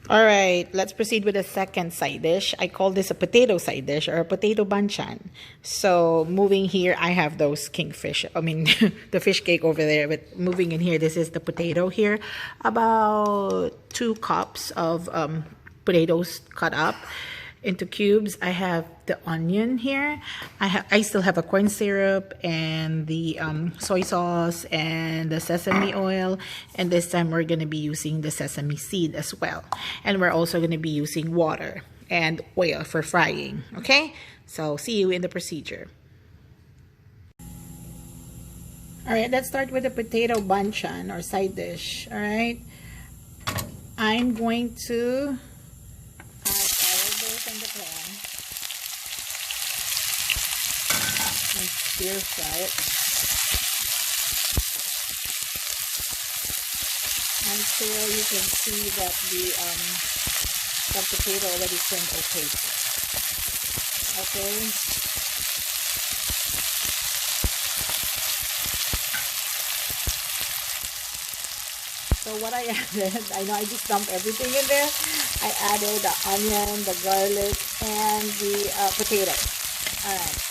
All right, let's proceed with the second side dish. I call this a potato side dish or a potato banchan. So moving here, I have those kingfish. I mean, the fish cake over there. But moving in here, this is the potato here. About 2 cups of potatoes cut up into cubes. I have the onion here. I still have a corn syrup and the soy sauce and the sesame oil, and this time we're going to be using the sesame seed as well, and we're also going to be using water and oil for frying. Okay, so see you in the procedure. All right, let's start with the potato banchan or side dish. All right, I'm going to in the pan and stir fry it until you can see that the potato already turned opaque. Okay. So what I added, I know I just dumped everything in there. I added the onion, the garlic, and the potato. Alright.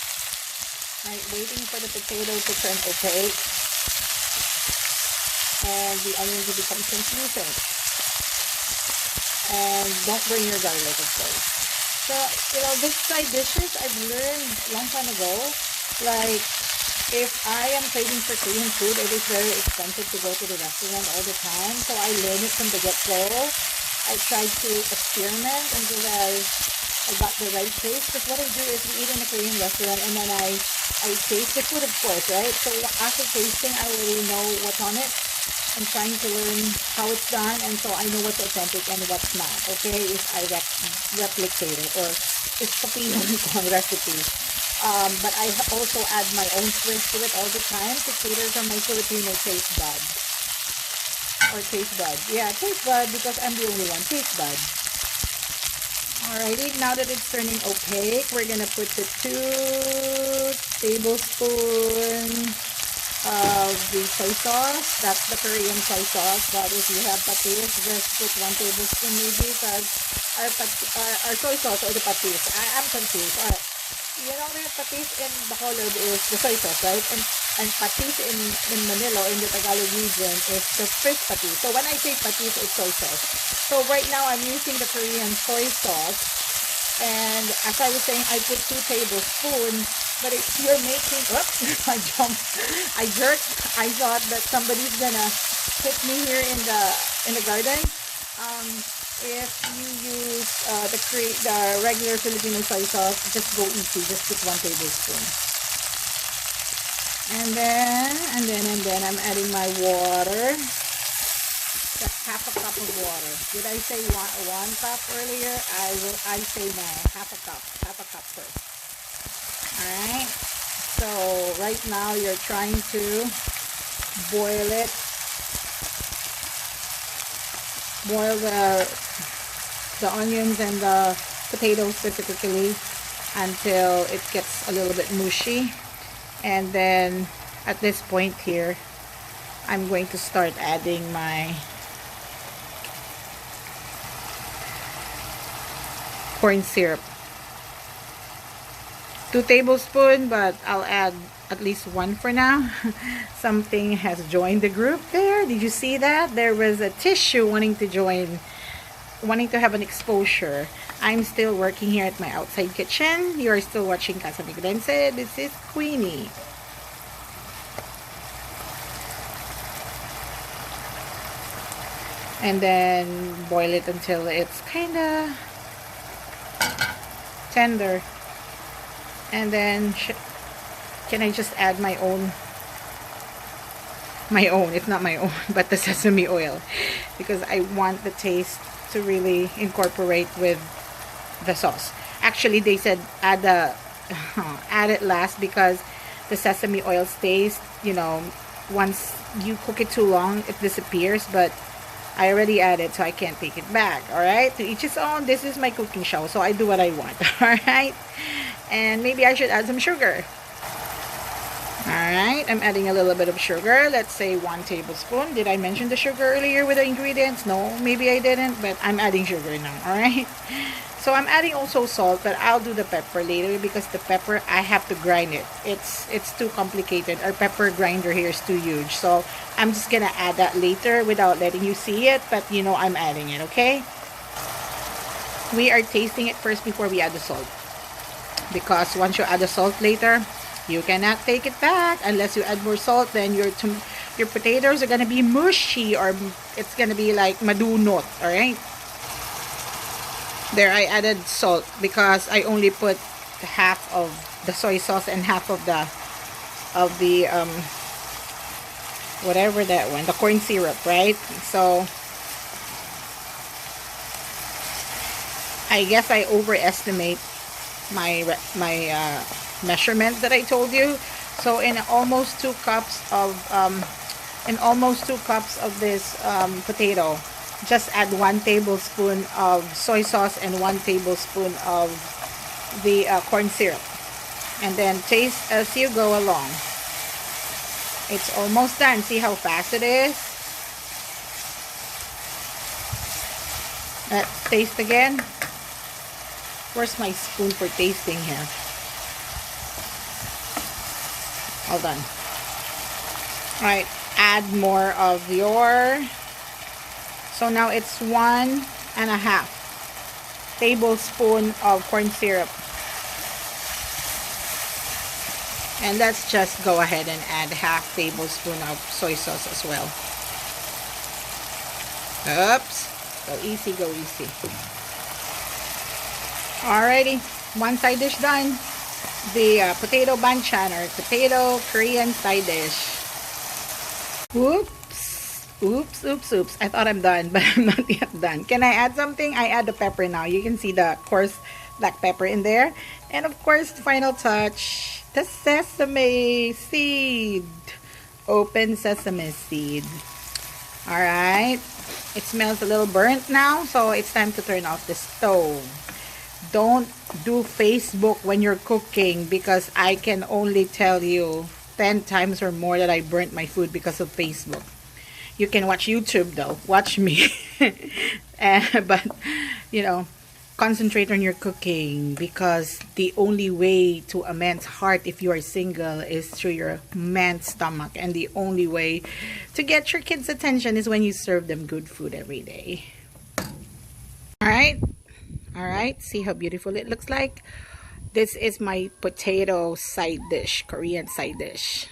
Alright, waiting for the potato to turn opaque. And the onion to become translucent. And don't burn your garlic, of course. So, you know, this side dishes I've learned a long time ago. Like, if I am craving for Korean food, it is very expensive to go to the restaurant all the time. So I learned it from the get-go. I tried to experiment until I got the right taste. Because what I do is we eat in a Korean restaurant and then I taste the food, of course, right? So after tasting, I already know what's on it. I'm trying to learn how it's done, and so I know what's authentic and what's not. Okay, if I replicate it or it's copying on recipes. But I also add my own twist to it all the time to cater to my Filipino taste bud. Or taste bud. Yeah, taste bud because I'm the only one. Taste bud. Alrighty, now that it's turning opaque, we're gonna put the 2 tablespoons of the soy sauce. That's the Korean soy sauce. But if you have patis, just put 1 tablespoon maybe because our soy sauce or the patis. I'm confused. Alright. You know that patis in Bacolod is the soy sauce, right? And patis in Manila, in the Tagalog region, is the fish patis. So when I say patis, it's soy sauce. So right now I'm using the Korean soy sauce. And as I was saying, I put 2 tablespoons. But if you're making, oops, I jumped, I jerked. I thought that somebody's gonna hit me here in the garden. If you use the regular Filipino soy sauce, just go easy. Just put 1 tablespoon. And then I'm adding my water. That's half a cup of water. Did I say one cup earlier? I say no. Half a cup first. Alright. So right now you're trying to boil it. Boil the onions and the potatoes specifically until it gets a little bit mushy. And then at this point here, I'm going to start adding my corn syrup. 2 tablespoons, but I'll add at least 1 for now. Something has joined the group there. Did you see that? There was a tissue wanting to join, wanting to have an exposure. I'm still working here at my outside kitchen. You are still watching Casa Migrense. This is Queenie. And then boil it until it's kind of tender. And then can I just add my own, it's not my own, but the sesame oil, because I want the taste to really incorporate with the sauce. Actually, they said add it last because the sesame oil stays, you know, once you cook it too long, it disappears. But I already added, so I can't take it back. Alright, to each his own. This is my cooking show, so I do what I want. Alright, and maybe I should add some sugar. Alright, I'm adding a little bit of sugar. Let's say 1 tablespoon. Did I mention the sugar earlier with the ingredients? No, maybe I didn't, but I'm adding sugar now. Alright. So I'm adding also salt, but I'll do the pepper later because the pepper, I have to grind it. It's too complicated. Our pepper grinder here is too huge. So I'm just gonna add that later without letting you see it, but you know I'm adding it, okay? We are tasting it first before we add the salt. Because once you add the salt later, you cannot take it back unless you add more salt. Then your potatoes are gonna be mushy, or it's gonna be like madunot. All right. There, I added salt because I only put half of the soy sauce and half of the whatever that one, the corn syrup, right? So I guess I overestimate my measurements that I told you. So in almost 2 cups of this potato, just add 1 tablespoon of soy sauce and 1 tablespoon of the corn syrup, and then taste as you go along. It's almost done. See how fast it is? Let's taste again. Where's my spoon for tasting here? All done. Alright, add more of your... So now it's 1.5 tablespoon of corn syrup. And let's just go ahead and add half tablespoon of soy sauce as well. Oops. Go easy, go easy. Alrighty, one side dish done. The potato banchan, or potato Korean side dish. Oops. I thought I'm done, but I'm not yet done. Can I add something? I add the pepper now. You can see the coarse black pepper in there. And of course, the final touch, the sesame seed. Open sesame seed. Alright. It smells a little burnt now, so it's time to turn off the stove. Don't do Facebook when you're cooking, because I can only tell you 10 times or more that I burnt my food because of Facebook. You can watch YouTube though. Watch me. But, you know, concentrate on your cooking, because the only way to a man's heart if you are single is through your man's stomach. And the only way to get your kids' attention is when you serve them good food every day. Alright, see how beautiful it looks like? This is my potato side dish, Korean side dish.